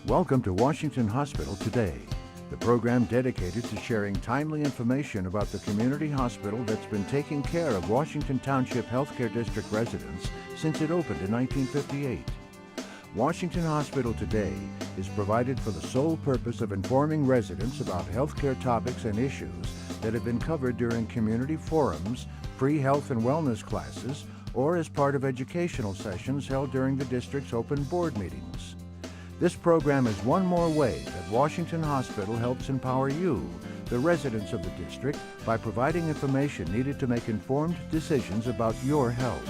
Welcome to Washington Hospital Today, the program dedicated to sharing timely information about the community hospital that's been taking care of Washington Township Healthcare District residents since it opened in 1958. Washington Hospital Today is provided for the sole purpose of informing residents about healthcare topics and issues that have been covered during community forums, free health and wellness classes, or as part of educational sessions held during the district's open board meetings. This program is one more way that Washington Hospital helps empower you, the residents of the district, by providing information needed to make informed decisions about your health.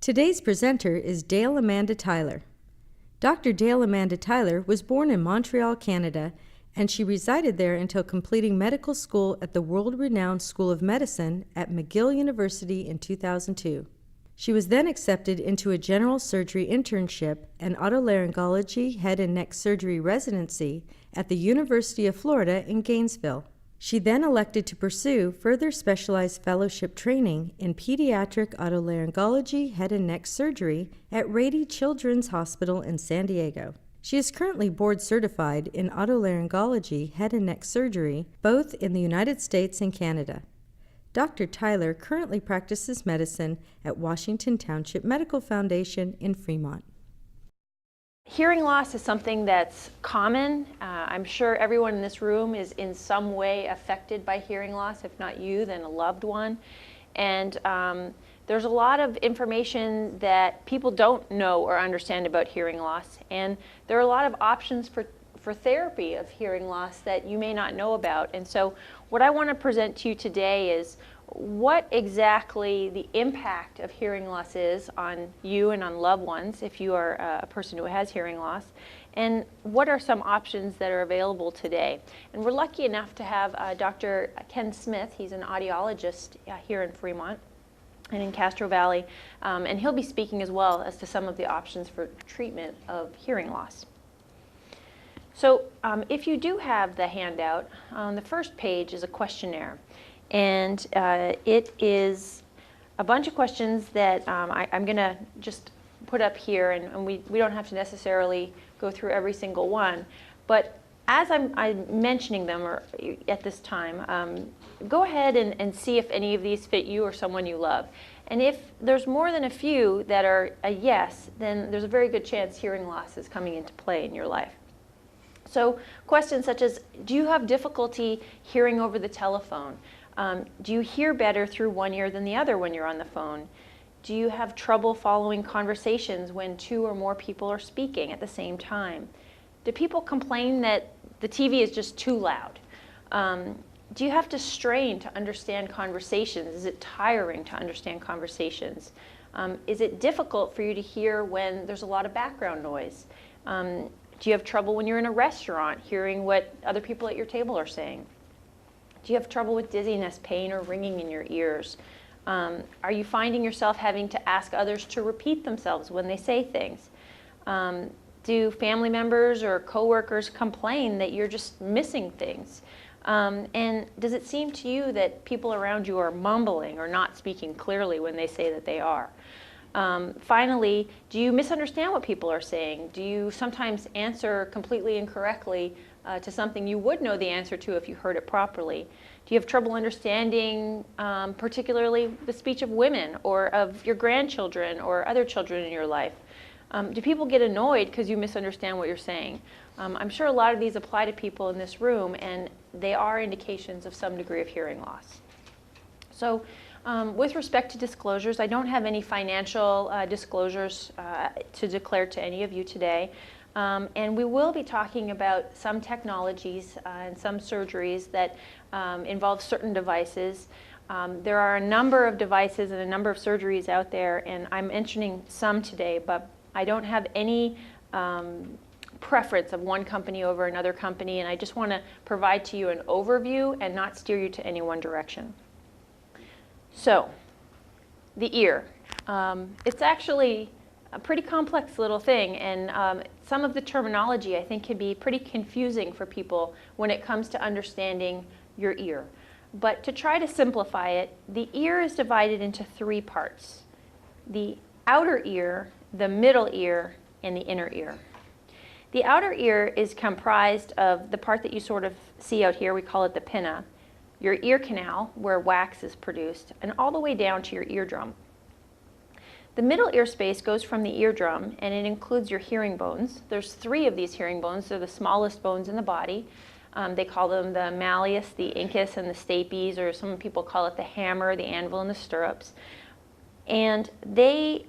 Today's presenter is Dale Amanda Tyler. Dr. Dale Amanda Tyler was born in Montreal, Canada, and she resided there until completing medical school at the world-renowned School of Medicine at McGill University in 2002. She was then accepted into a general surgery internship and otolaryngology head and neck surgery residency at the University of Florida in Gainesville. She then elected to pursue further specialized fellowship training in pediatric otolaryngology head and neck surgery at Rady Children's Hospital in San Diego. She is currently board certified in otolaryngology head and neck surgery, both in the United States and Canada. Dr. Tyler currently practices medicine at Washington Township Medical Foundation in Fremont. Hearing loss is something that's common. I'm sure everyone in this room is in some way affected by hearing loss. If not you, then a loved one. And there's a lot of information that people don't know or understand about hearing loss. And there are a lot of options for therapy of hearing loss that you may not know about. And so what I want to present to you today is what exactly the impact of hearing loss is on you and on loved ones if you are a person who has hearing loss, and what are some options that are available today. And we're lucky enough to have Dr. Ken Smith. He's an audiologist here in Fremont and in Castro Valley, and he'll be speaking as well as to some of the options for treatment of hearing loss. So if you do have the handout, on the first page is a questionnaire. And it is a bunch of questions that I'm going to just put up here, and we don't have to necessarily go through every single one. But as I'm mentioning them or at this time, go ahead and see if any of these fit you or someone you love. And if there's more than a few that are a yes, then there's a very good chance hearing loss is coming into play in your life. So questions such as, do you have difficulty hearing over the telephone? Do you hear better through one ear than the other when you're on the phone? Do you have trouble following conversations when two or more people are speaking at the same time? Do people complain that the TV is just too loud? Do you have to strain to understand conversations? Is it tiring to understand conversations? Is it difficult for you to hear when there's a lot of background noise? Do you have trouble when you're in a restaurant hearing what other people at your table are saying? Do you have trouble with dizziness, pain, or ringing in your ears? Are you finding yourself having to ask others to repeat themselves when they say things? Do family members or coworkers complain that you're just missing things? And does it seem to you that people around you are mumbling or not speaking clearly when they say that they are? Finally, do you misunderstand what people are saying? Do you sometimes answer completely incorrectly to something you would know the answer to if you heard it properly? Do you have trouble understanding particularly the speech of women or of your grandchildren or other children in your life? Do people get annoyed because you misunderstand what you're saying? I'm sure a lot of these apply to people in this room, and they are indications of some degree of hearing loss. So with respect to disclosures, I don't have any financial disclosures to declare to any of you today. And we will be talking about some technologies and some surgeries that involve certain devices. There are a number of devices and a number of surgeries out there, and I'm mentioning some today, but I don't have any preference of one company over another company, and I just want to provide to you an overview and not steer you to any one direction. So, the ear. It's actually a pretty complex little thing, and some of the terminology I think can be pretty confusing for people when it comes to understanding your ear. But to try to simplify it, the ear is divided into three parts: the outer ear, the middle ear, and the inner ear. The outer ear is comprised of the part that you sort of see out here, we call it the pinna, your ear canal, where wax is produced, and all the way down to your eardrum. The middle ear space goes from the eardrum, and it includes your hearing bones. There's three of these hearing bones. They're the smallest bones in the body. They call them the malleus, the incus, and the stapes, or some people call it the hammer, the anvil, and the stirrups. And they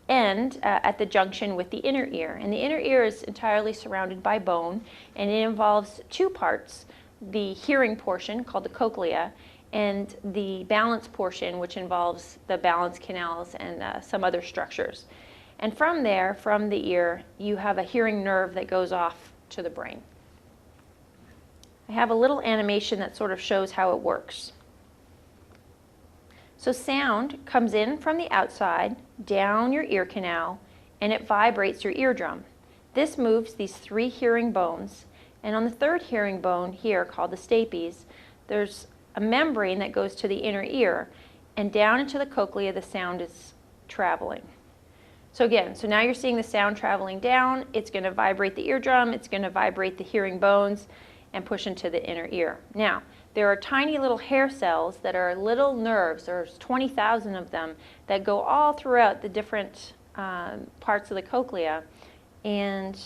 end at the junction with the inner ear. And the inner ear is entirely surrounded by bone, and it involves two parts: the hearing portion, called the cochlea, and the balance portion, which involves the balance canals and some other structures. And from there, from the ear, you have a hearing nerve that goes off to the brain. I have a little animation that sort of shows how it works. So sound comes in from the outside, down your ear canal, and it vibrates your eardrum. This moves these three hearing bones, and on the third hearing bone here, called the stapes, there's a membrane that goes to the inner ear, and down into the cochlea the sound is traveling. So again, so now you're seeing the sound traveling down. It's going to vibrate the eardrum, it's going to vibrate the hearing bones, and push into the inner ear. Now, there are tiny little hair cells that are little nerves. There's 20,000 of them that go all throughout the different parts of the cochlea, and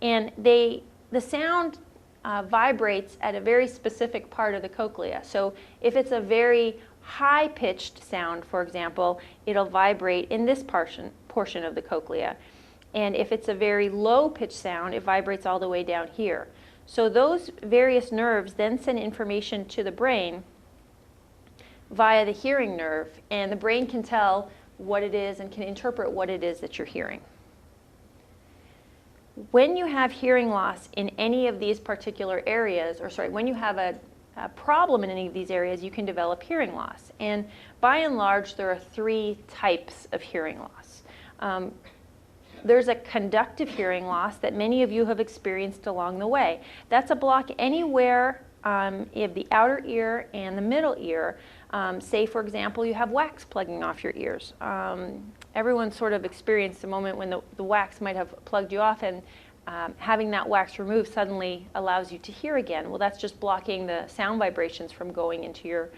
the sound vibrates at a very specific part of the cochlea. So if it's a very high-pitched sound, for example, it'll vibrate in this portion of the cochlea. And if it's a very low-pitched sound, it vibrates all the way down here. So those various nerves then send information to the brain via the hearing nerve, and the brain can tell what it is and can interpret what it is that you're hearing. When you have hearing loss in any of these particular areas, when you have a problem in any of these areas, you can develop hearing loss. And by and large, there are three types of hearing loss. There's a conductive hearing loss that many of you have experienced along the way. That's a block anywhere in the outer ear and the middle ear. Say, for example, you have wax plugging off your ears. Everyone sort of experienced a moment when the wax might have plugged you off, and having that wax removed suddenly allows you to hear again. Well, that's just blocking the sound vibrations from going into your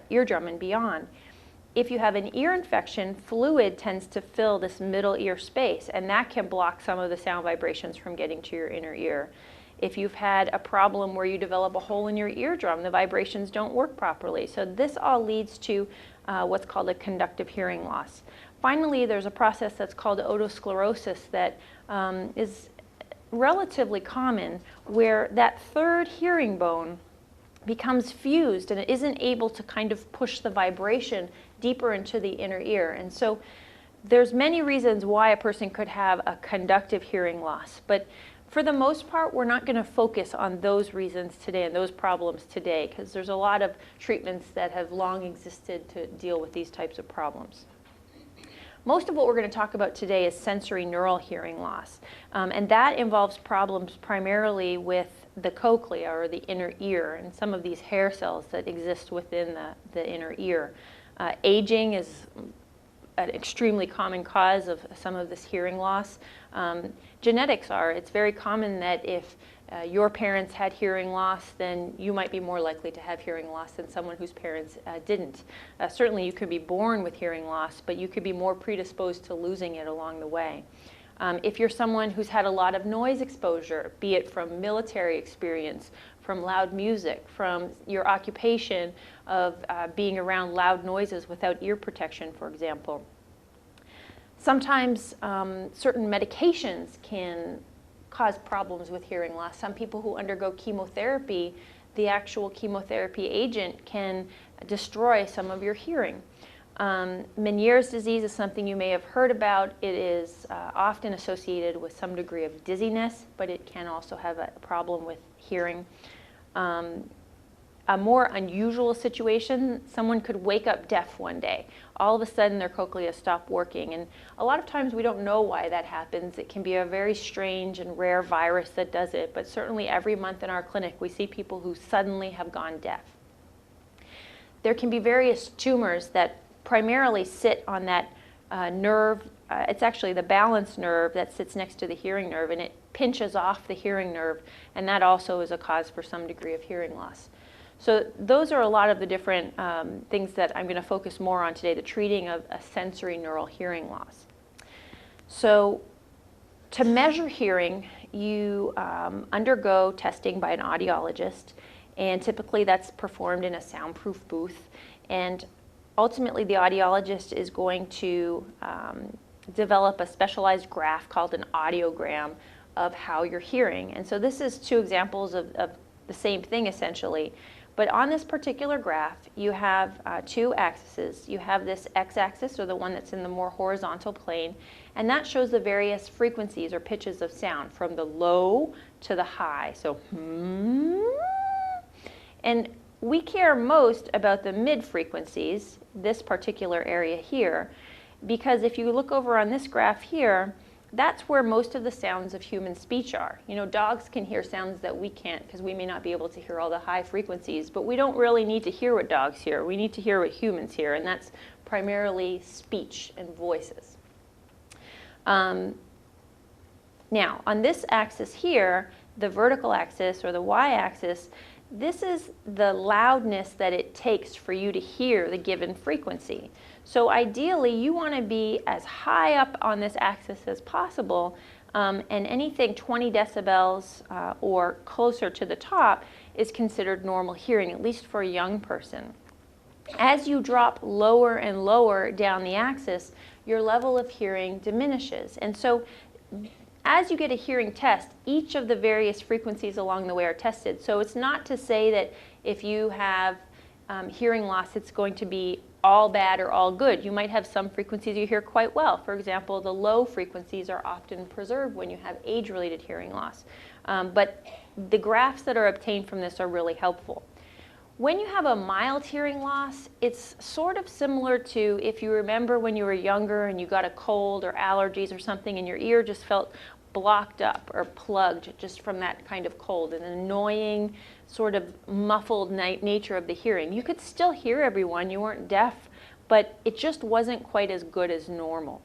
eardrum and beyond. If you have an ear infection, fluid tends to fill this middle ear space, and that can block some of the sound vibrations from getting to your inner ear. If you've had a problem where you develop a hole in your eardrum, the vibrations don't work properly. So this all leads to what's called a conductive hearing loss. Finally, there's a process that's called otosclerosis that is relatively common, where that third hearing bone becomes fused and it isn't able to kind of push the vibration deeper into the inner ear. And so there's many reasons why a person could have a conductive hearing loss, but for the most part, we're not going to focus on those reasons today and those problems today, because there's a lot of treatments that have long existed to deal with these types of problems. Most of what we're going to talk about today is sensory neural hearing loss, and that involves problems primarily with the cochlea, or the inner ear, and some of these hair cells that exist within the inner ear. Aging is an extremely common cause of some of this hearing loss. Genetics are. It's very common that if your parents had hearing loss, then you might be more likely to have hearing loss than someone whose parents didn't. Certainly you could be born with hearing loss, but you could be more predisposed to losing it along the way. If you're someone who's had a lot of noise exposure, be it from military experience, from loud music, from your occupation of being around loud noises without ear protection, for example. Sometimes certain medications can cause problems with hearing loss. Some people who undergo chemotherapy, the actual chemotherapy agent can destroy some of your hearing. Menieres disease is something you may have heard about. It is often associated with some degree of dizziness, but it can also have a problem with hearing. a more unusual situation, someone could wake up deaf one day. All of a sudden their cochlea stopped working, and a lot of times we don't know why that happens. It can be a very strange and rare virus that does it, but certainly every month in our clinic we see people who suddenly have gone deaf. There can be various tumors that primarily sit on that nerve. It's actually the balance nerve that sits next to the hearing nerve, and it pinches off the hearing nerve, and that also is a cause for some degree of hearing loss. So those are a lot of the different things that I'm going to focus more on today, the treating of a sensory neural hearing loss. So to measure hearing, you undergo testing by an audiologist, and typically that's performed in a soundproof booth. And ultimately the audiologist is going to develop a specialized graph called an audiogram of how you're hearing. And so this is two examples of the same thing essentially. But on this particular graph, you have two axes. You have this x-axis, or the one that's in the more horizontal plane, and that shows the various frequencies or pitches of sound from the low to the high. So, and we care most about the mid frequencies, this particular area here, because if you look over on this graph here, that's where most of the sounds of human speech are. You know, dogs can hear sounds that we can't because we may not be able to hear all the high frequencies, but we don't really need to hear what dogs hear. We need to hear what humans hear, and that's primarily speech and voices. Now, on this axis here, the vertical axis or the y-axis, this is the loudness that it takes for you to hear the given frequency. So ideally, you want to be as high up on this axis as possible, and anything 20 decibels or closer to the top is considered normal hearing, at least for a young person. As you drop lower and lower down the axis, your level of hearing diminishes. And so as you get a hearing test, each of the various frequencies along the way are tested. So it's not to say that if you have hearing loss, it's going to be all bad or all good. You might have some frequencies you hear quite well. For example, the low frequencies are often preserved when you have age-related hearing loss. But the graphs that are obtained from this are really helpful. When you have a mild hearing loss, it's sort of similar to if you remember when you were younger and you got a cold or allergies or something and your ear just felt blocked up or plugged just from that kind of cold, an annoying sort of muffled nature of the hearing. You could still hear everyone, you weren't deaf, but it just wasn't quite as good as normal.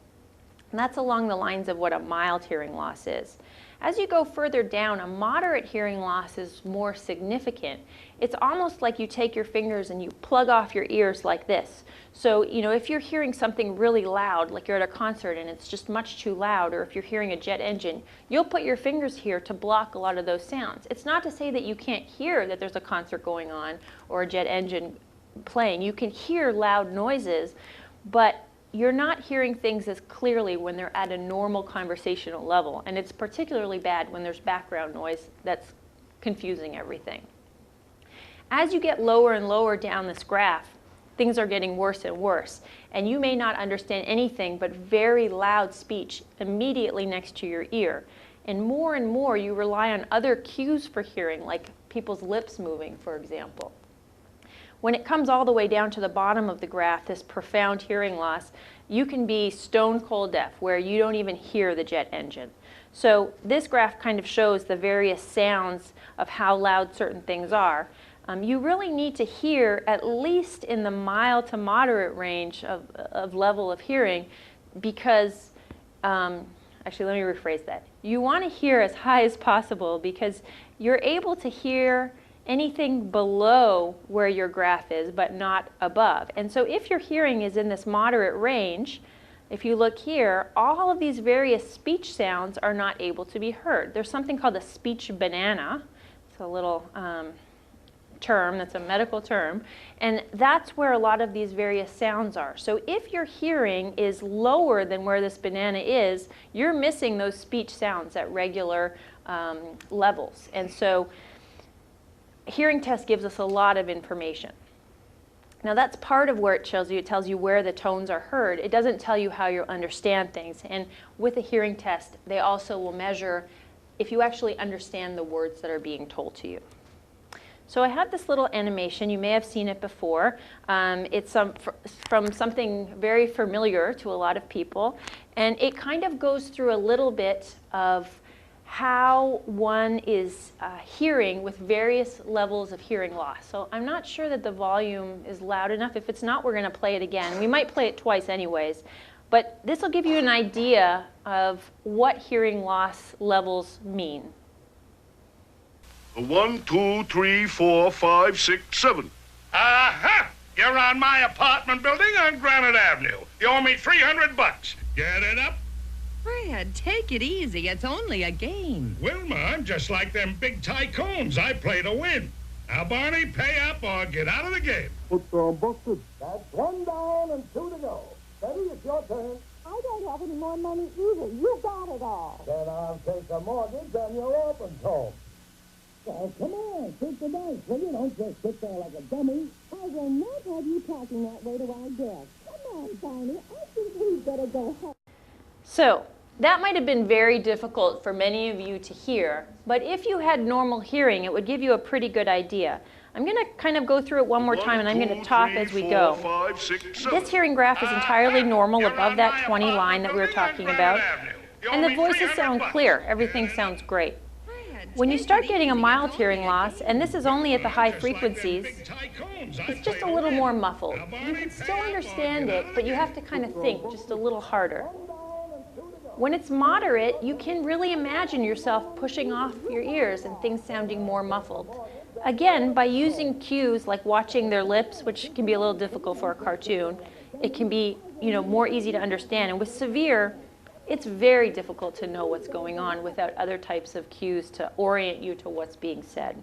And that's along the lines of what a mild hearing loss is. As you go further down, a moderate hearing loss is more significant. It's almost like you take your fingers and you plug off your ears like this. So, you know, if you're hearing something really loud, like you're at a concert and it's just much too loud, or if you're hearing a jet engine, you'll put your fingers here to block a lot of those sounds. It's not to say that you can't hear that there's a concert going on or a jet engine playing. You can hear loud noises, but you're not hearing things as clearly when they're at a normal conversational level, and it's particularly bad when there's background noise that's confusing everything. As you get lower and lower down this graph, things are getting worse and worse, and you may not understand anything but very loud speech immediately next to your ear. And more you rely on other cues for hearing, like people's lips moving, for example. When it comes all the way down to the bottom of the graph, this profound hearing loss, you can be stone cold deaf, where you don't even hear the jet engine. So this graph kind of shows the various sounds of how loud certain things are. You really need to hear at least in the mild to moderate range of level of hearing, because, actually let me rephrase that. You want to hear as high as possible because you're able to hear anything below where your graph is, but not above. And so if your hearing is in this moderate range, if you look here, all of these various speech sounds are not able to be heard. There's something called a speech banana. It's a little term, that's a medical term, and that's where a lot of these various sounds are. So if your hearing is lower than where this banana is, you're missing those speech sounds at regular levels. And so hearing test gives us a lot of information. Now that's part of where it shows you, it tells you where the tones are heard. It doesn't tell you how you understand things. And with a hearing test, they also will measure if you actually understand the words that are being told to you. So I have this little animation. You may have seen it before. It's from something very familiar to a lot of people. And it kind of goes through a little bit of how one is hearing with various levels of hearing loss. So I'm not sure that the volume is loud enough. If it's not, we're going to play it again. We might play it twice anyways. But this will give you an idea of what hearing loss levels mean. 1, 2, 3, 4, 5, 6, 7. Aha! You're on my apartment building on Granite Avenue. You owe me $300. Get it up? Fred, take it easy. It's only a game. Wilma, I'm just like them big tycoons. I play to win. Now, Barney, pay up or get out of the game. Busted. That's 1 down and 2 to go. Betty, it's your turn. I don't have any more money either. You got it all. Then I'll take a mortgage on your open home. Well, come on, take the dice, will you? Don't just sit there like a dummy. I will not have you talking that way to our guests. Come on, Barney. I think we'd better go home. So that might have been very difficult for many of you to hear, but if you had normal hearing, it would give you a pretty good idea. I'm going to kind of go through it one more time, and I'm going to talk as we go. 5, 6, 7. This hearing graph is entirely normal above that 20 line that we were talking about, and the voices sound clear. Everything sounds great. When you start getting a mild hearing loss, and this is only at the high frequencies, it's just a little more muffled. You can still understand it, but you have to kind of think just a little harder. When it's moderate, you can really imagine yourself pushing off your ears and things sounding more muffled. Again, by using cues like watching their lips, which can be a little difficult for a cartoon, it can be, more easy to understand. And with severe, it's very difficult to know what's going on without other types of cues to orient you to what's being said.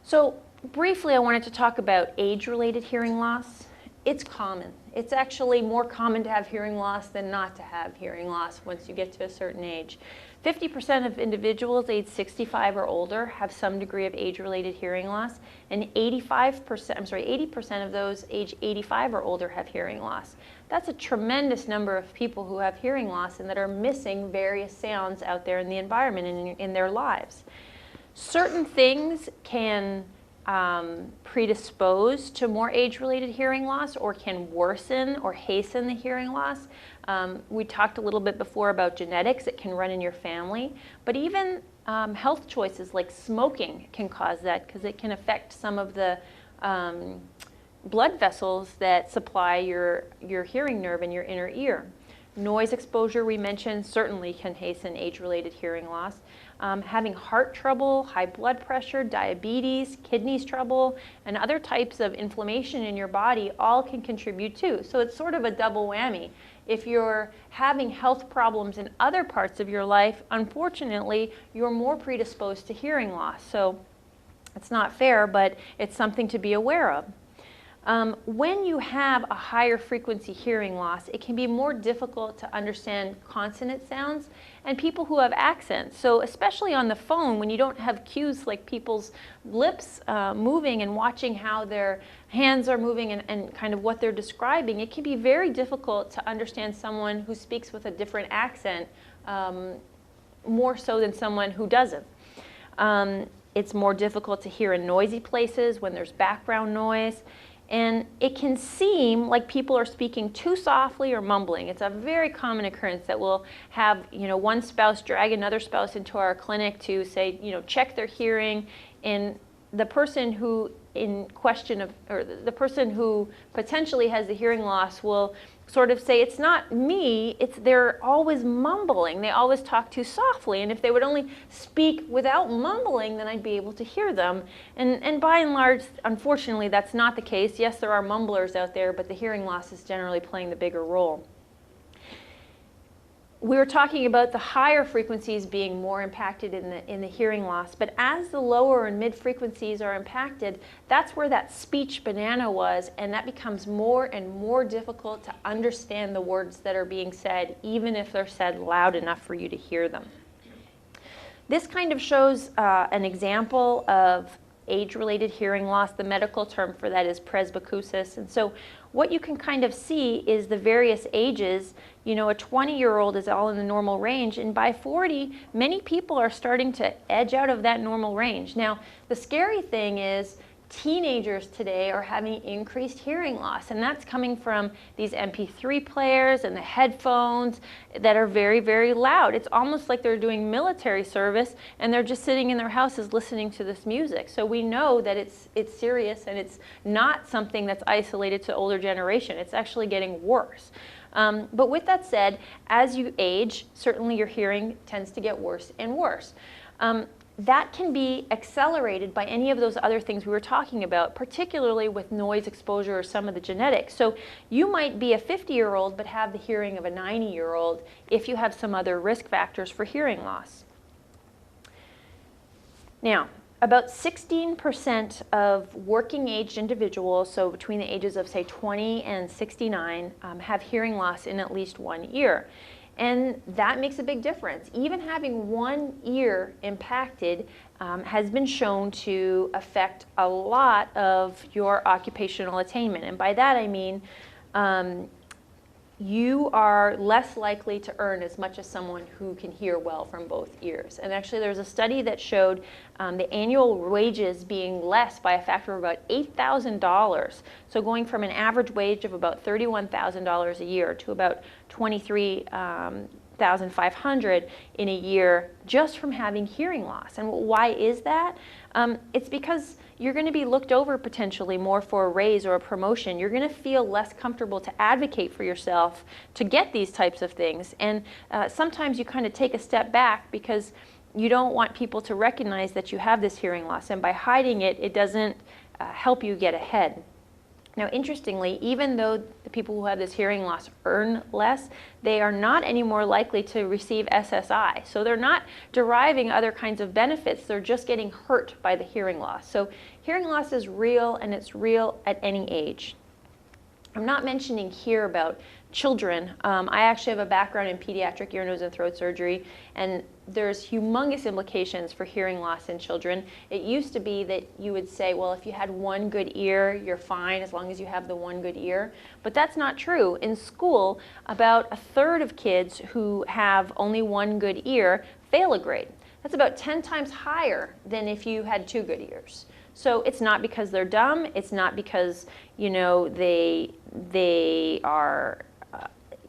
So briefly, I wanted to talk about age-related hearing loss. It's common. It's actually more common to have hearing loss than not to have hearing loss once you get to a certain age. 50% of individuals aged 65 or older have some degree of age-related hearing loss, and 80% of those aged 85 or older have hearing loss. That's a tremendous number of people who have hearing loss and that are missing various sounds out there in the environment and in their lives. Certain things can predispose to more age-related hearing loss or can worsen or hasten the hearing loss. We talked a little bit before about genetics. It can run in your family, but even health choices like smoking can cause that because it can affect some of the blood vessels that supply your hearing nerve in your inner ear. Noise exposure, we mentioned, certainly can hasten age-related hearing loss. Having heart trouble, high blood pressure, diabetes, kidneys trouble, and other types of inflammation in your body all can contribute too. So it's sort of a double whammy. If you're having health problems in other parts of your life, unfortunately, you're more predisposed to hearing loss. So it's not fair, but it's something to be aware of. When you have a higher frequency hearing loss, it can be more difficult to understand consonant sounds and people who have accents. So especially on the phone, when you don't have cues like people's lips moving and watching how their hands are moving and kind of what they're describing, it can be very difficult to understand someone who speaks with a different accent more so than someone who doesn't. It's more difficult to hear in noisy places when there's background noise. And it can seem like people are speaking too softly or mumbling. It's a very common occurrence that we'll have, one spouse drag another spouse into our clinic to say, check their hearing, and the person who the person who potentially has the hearing loss will sort of say, it's not me, they're always mumbling. They always talk too softly, and if they would only speak without mumbling, then I'd be able to hear them. And by and large, unfortunately, that's not the case. Yes, there are mumblers out there, but the hearing loss is generally playing the bigger role. We were talking about the higher frequencies being more impacted in the hearing loss, but as the lower and mid frequencies are impacted, that's where that speech banana was, and that becomes more and more difficult to understand the words that are being said, even if they're said loud enough for you to hear them. This kind of shows an example of age-related hearing loss. The medical term for that is presbycusis. And so what you can kind of see is the various ages. You know, a 20-year-old is all in the normal range, and by 40, many people are starting to edge out of that normal range. Now, the scary thing is teenagers today are having increased hearing loss, and that's coming from these MP3 players and the headphones that are very, very loud. It's almost like they're doing military service and they're just sitting in their houses listening to this music. So we know that it's serious, and it's not something that's isolated to older generation. It's actually getting worse. But with that said, as you age, certainly your hearing tends to get worse and worse. That can be accelerated by any of those other things we were talking about, particularly with noise exposure or some of the genetics. So you might be a 50-year-old but have the hearing of a 90-year-old if you have some other risk factors for hearing loss. Now, about 16% of working-aged individuals, so between the ages of, say, 20 and 69, have hearing loss in at least one ear. And that makes a big difference. Even having one ear impacted has been shown to affect a lot of your occupational attainment. And by that I mean you are less likely to earn as much as someone who can hear well from both ears. And actually there's a study that showed the annual wages being less by a factor of about $8,000. So going from an average wage of about $31,000 a year to about $23,500 in a year just from having hearing loss. And why is that? It's because you're going to be looked over potentially more for a raise or a promotion. You're going to feel less comfortable to advocate for yourself to get these types of things. And sometimes you kind of take a step back because you don't want people to recognize that you have this hearing loss. And by hiding it, it doesn't help you get ahead. Now, interestingly, even though the people who have this hearing loss earn less, they are not any more likely to receive SSI. So they're not deriving other kinds of benefits. They're just getting hurt by the hearing loss. So hearing loss is real, and it's real at any age. I'm not mentioning here about children. I actually have a background in pediatric ear, nose, and throat surgery, and there's humongous implications for hearing loss in children. It used to be that you would say, well, if you had one good ear, you're fine as long as you have the one good ear. But that's not true. In school, about a third of kids who have only one good ear fail a grade. That's about 10 times higher than if you had two good ears. So it's not because they're dumb. It's not because, you know, they are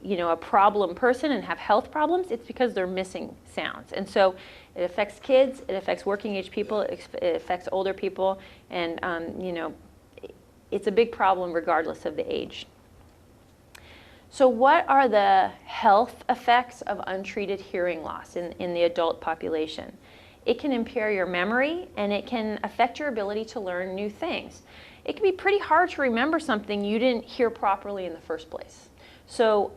a problem person and have health problems. It's because they're missing sounds. And so it affects kids, it affects working age people, it affects older people, and it's a big problem regardless of the age. So what are the health effects of untreated hearing loss in the adult population? It can impair your memory, and it can affect your ability to learn new things. It can be pretty hard to remember something you didn't hear properly in the first place. So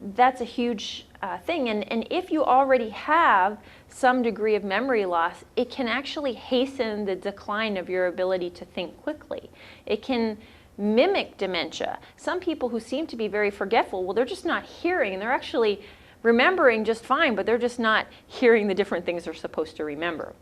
that's a huge thing. And if you already have some degree of memory loss, it can actually hasten the decline of your ability to think quickly. It can mimic dementia. Some people who seem to be very forgetful, well, they're just not hearing, and they're actually remembering just fine, but they're just not hearing the different things they're supposed to remember.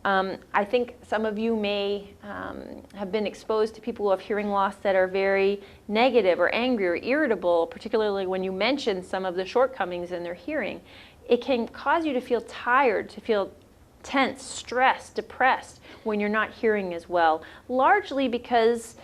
I think some of you may have been exposed to people who have hearing loss that are very negative or angry or irritable, particularly when you mention some of the shortcomings in their hearing. It can cause you to feel tired, to feel tense, stressed, depressed when you're not hearing as well, largely because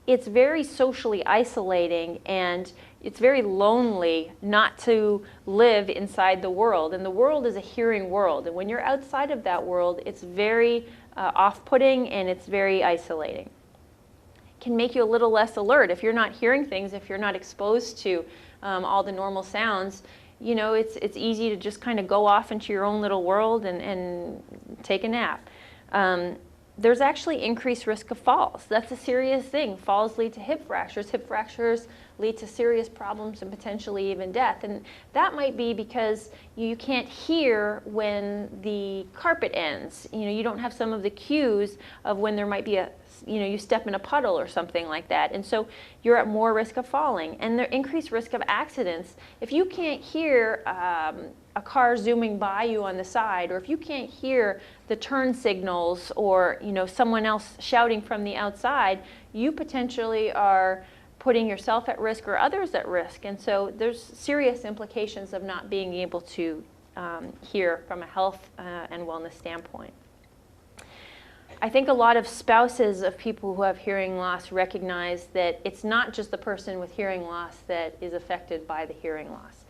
it's very socially isolating and it's very lonely not to live inside the world. And the world is a hearing world. And when you're outside of that world, it's very off-putting and it's very isolating. It can make you a little less alert. If you're not hearing things, if you're not exposed to all the normal sounds, you know, it's easy to just kind of go off into your own little world and take a nap. There's actually increased risk of falls. That's a serious thing. Falls lead to hip fractures. Hip fractures lead to serious problems and potentially even death. And that might be because you can't hear when the carpet ends. You know, you don't have some of the cues of when there might be a you step in a puddle or something like that. And so you're at more risk of falling, and the increased risk of accidents. If you can't hear a car zooming by you on the side, or if you can't hear the turn signals, or someone else shouting from the outside, you potentially are putting yourself at risk or others at risk. And so there's serious implications of not being able to hear from a health and wellness standpoint. I think a lot of spouses of people who have hearing loss recognize that it's not just the person with hearing loss that is affected by the hearing loss.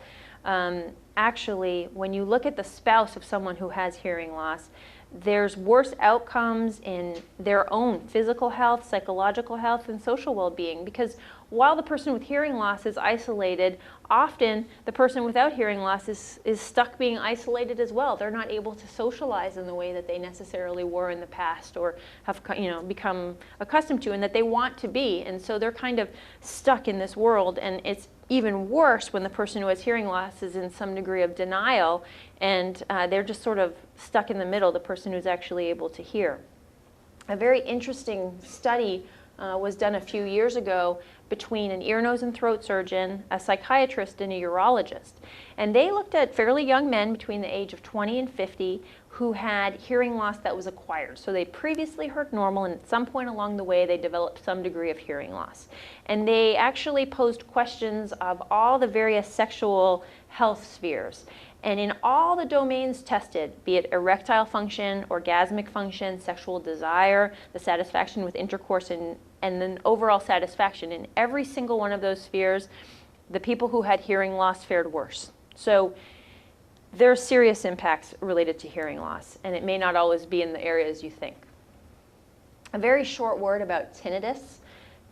Actually, when you look at the spouse of someone who has hearing loss, there's worse outcomes in their own physical health, psychological health, and social well-being, because while the person with hearing loss is isolated, often the person without hearing loss is stuck being isolated as well. They're not able to socialize in the way that they necessarily were in the past, or have become accustomed to, and that they want to be. And so they're kind of stuck in this world, and it's even worse when the person who has hearing loss is in some degree of denial, and they're just sort of stuck in the middle, the person who's actually able to hear. A very interesting study was done a few years ago between an ear, nose, and throat surgeon, a psychiatrist, and a urologist. And they looked at fairly young men between the age of 20 and 50 who had hearing loss that was acquired. So they previously heard normal, and at some point along the way they developed some degree of hearing loss. And they actually posed questions of all the various sexual health spheres. And in all the domains tested, be it erectile function, orgasmic function, sexual desire, the satisfaction with intercourse, and then overall satisfaction, in every single one of those spheres, the people who had hearing loss fared worse. So there are serious impacts related to hearing loss, and it may not always be in the areas you think. A very short word about tinnitus.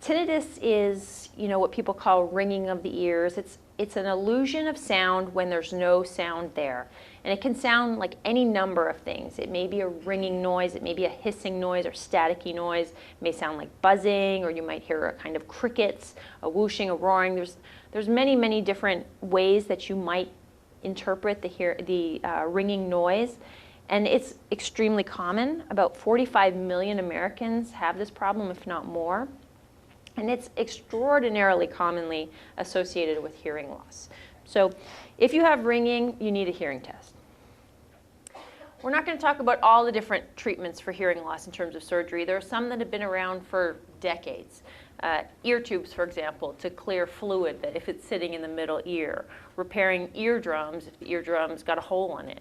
Tinnitus is, what people call ringing of the ears. It's an illusion of sound when there's no sound there. And it can sound like any number of things. It may be a ringing noise, it may be a hissing noise or staticky noise. It may sound like buzzing, or you might hear a kind of crickets, a whooshing, a roaring. There's many, many different ways that you might interpret the ringing noise. And it's extremely common. About 45 million Americans have this problem, if not more. And it's extraordinarily commonly associated with hearing loss. So if you have ringing, you need a hearing test. We're not going to talk about all the different treatments for hearing loss in terms of surgery. There are some that have been around for decades. Ear tubes, for example, to clear fluid that if it's sitting in the middle ear. Repairing eardrums if the eardrum's got a hole in it.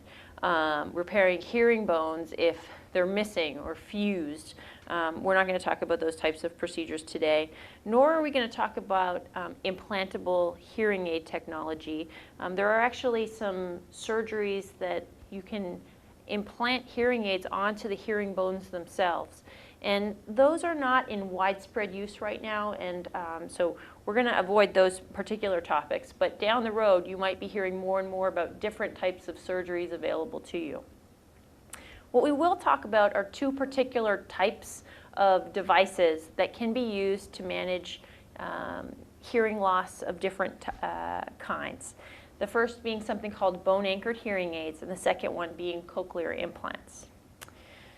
Repairing hearing bones if they're missing or fused. We're not going to talk about those types of procedures today, nor are we going to talk about implantable hearing aid technology. There are actually some surgeries that you can implant hearing aids onto the hearing bones themselves. And those are not in widespread use right now, and so we're going to avoid those particular topics. But down the road, you might be hearing more and more about different types of surgeries available to you. What we will talk about are two particular types of devices that can be used to manage hearing loss of different kinds. The first being something called bone-anchored hearing aids, and the second one being cochlear implants.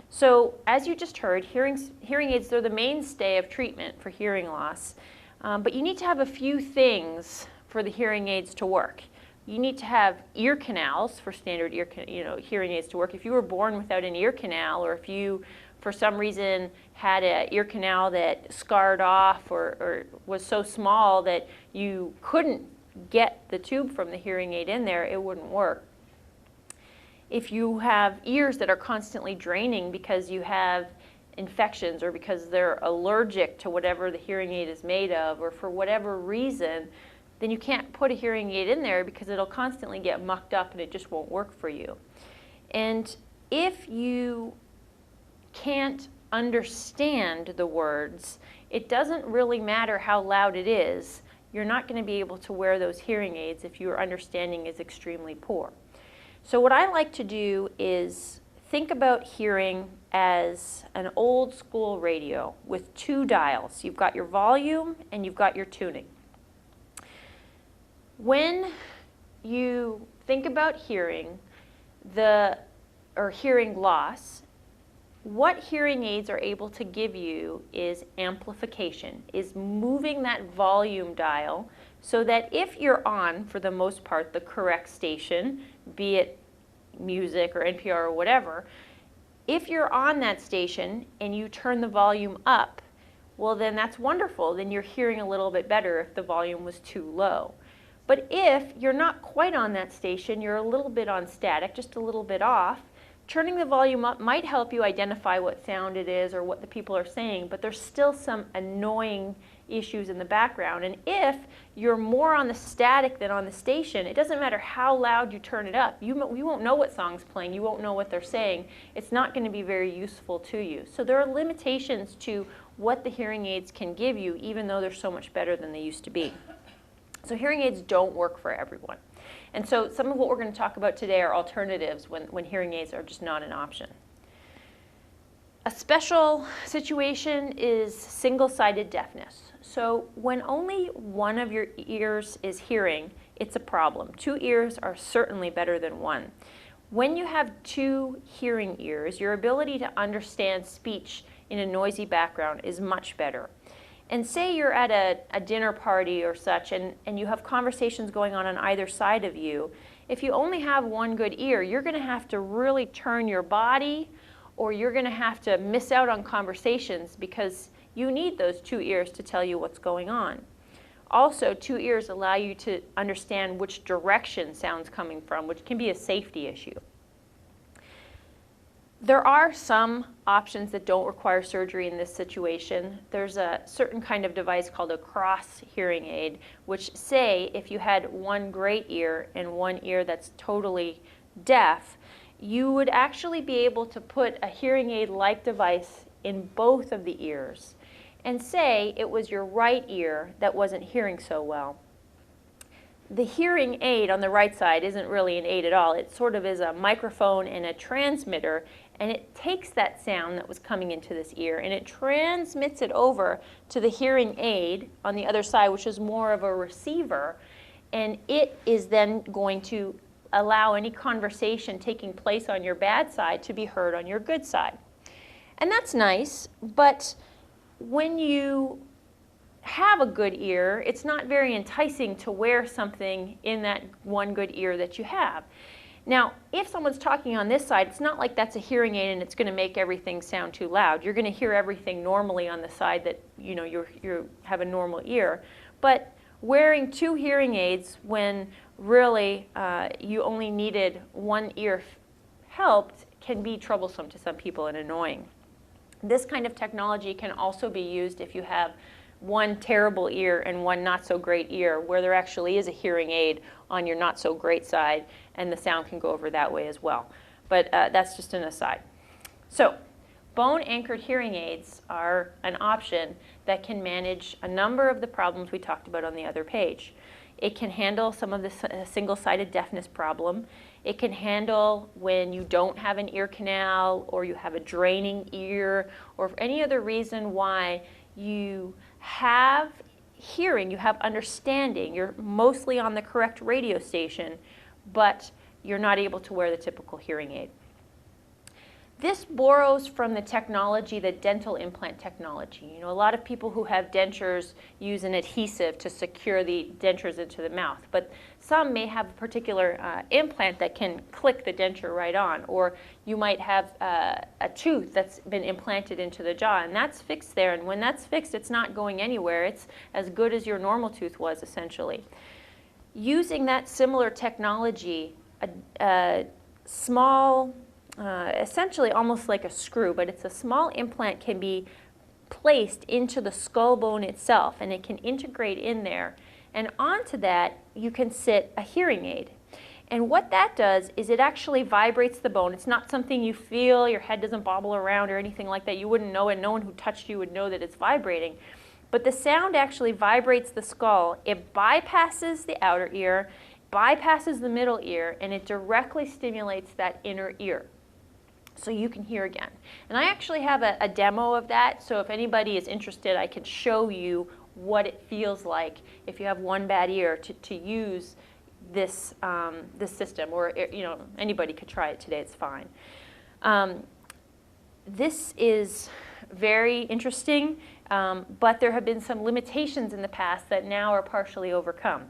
So as you just heard, hearing aids, they're the mainstay of treatment for hearing loss, but you need to have a few things for the hearing aids to work. You need to have ear canals for standard hearing aids to work. If you were born without an ear canal, or if you, for some reason, had an ear canal that scarred off or was so small that you couldn't get the tube from the hearing aid in there, it wouldn't work. If you have ears that are constantly draining because you have infections or because they're allergic to whatever the hearing aid is made of, or for whatever reason, then you can't put a hearing aid in there because it'll constantly get mucked up and it just won't work for you. And if you can't understand the words, it doesn't really matter how loud it is. You're not going to be able to wear those hearing aids if your understanding is extremely poor. So what I like to do is think about hearing as an old school radio with two dials. You've got your volume and you've got your tuning. When you think about hearing, hearing loss, what hearing aids are able to give you is amplification, is moving that volume dial so that if you're on, for the most part, the correct station, be it music or NPR or whatever, if you're on that station and you turn the volume up, well then that's wonderful. Then you're hearing a little bit better if the volume was too low. But if you're not quite on that station, you're a little bit on static, just a little bit off, turning the volume up might help you identify what sound it is or what the people are saying, but there's still some annoying issues in the background. And if you're more on the static than on the station, it doesn't matter how loud you turn it up. You won't know what song's playing. You won't know what they're saying. It's not going to be very useful to you. So there are limitations to what the hearing aids can give you, even though they're so much better than they used to be. So hearing aids don't work for everyone. And so some of what we're going to talk about today are alternatives when hearing aids are just not an option. A special situation is single-sided deafness. So when only one of your ears is hearing, it's a problem. Two ears are certainly better than one. When you have two hearing ears, your ability to understand speech in a noisy background is much better. And say you're at a dinner party or such and you have conversations going on either side of you. If you only have one good ear, you're going to have to really turn your body, or you're going to have to miss out on conversations because you need those two ears to tell you what's going on. Also, two ears allow you to understand which direction sound's coming from, which can be a safety issue. There are some options that don't require surgery in this situation. There's a certain kind of device called a cross hearing aid, which say if you had one great ear and one ear that's totally deaf, you would actually be able to put a hearing aid-like device in both of the ears and say it was your right ear that wasn't hearing so well. The hearing aid on the right side isn't really an aid at all. It sort of is a microphone and a transmitter, and it takes that sound that was coming into this ear and it transmits it over to the hearing aid on the other side, which is more of a receiver, and it is then going to allow any conversation taking place on your bad side to be heard on your good side. And that's nice, but when you have a good ear, it's not very enticing to wear something in that one good ear that you have. Now, if someone's talking on this side, it's not like that's a hearing aid and it's going to make everything sound too loud. You're going to hear everything normally on the side that you have a normal ear. But wearing two hearing aids when really you only needed one ear helped can be troublesome to some people and annoying. This kind of technology can also be used if you have one terrible ear and one not so great ear, where there actually is a hearing aid on your not so great side, and the sound can go over that way as well. But that's just an aside. So bone-anchored hearing aids are an option that can manage a number of the problems we talked about on the other page. It can handle some of the single-sided deafness problem. It can handle when you don't have an ear canal, or you have a draining ear, or for any other reason why you have hearing, you have understanding, you're mostly on the correct radio station, but you're not able to wear the typical hearing aid. This borrows from the technology, the dental implant technology. You know, a lot of people who have dentures use an adhesive to secure the dentures into the mouth, but some may have a particular implant that can click the denture right on, or you might have a tooth that's been implanted into the jaw, and that's fixed there, and when that's fixed, it's not going anywhere. It's as good as your normal tooth was, essentially. Using that similar technology, a small, essentially almost like a screw, but it's a small implant, can be placed into the skull bone itself, and it can integrate in there. And onto that, you can sit a hearing aid. And what that does is it actually vibrates the bone. It's not something you feel, your head doesn't bobble around or anything like that. You wouldn't know it. No one who touched you would know that it's vibrating. But the sound actually vibrates the skull. It bypasses the outer ear, bypasses the middle ear, and it directly stimulates that inner ear, so you can hear again. And I actually have a demo of that, so if anybody is interested, I can show you what it feels like if you have one bad ear to use this, this system, or anybody could try it today, it's fine. this is very interesting, but there have been some limitations in the past that now are partially overcome.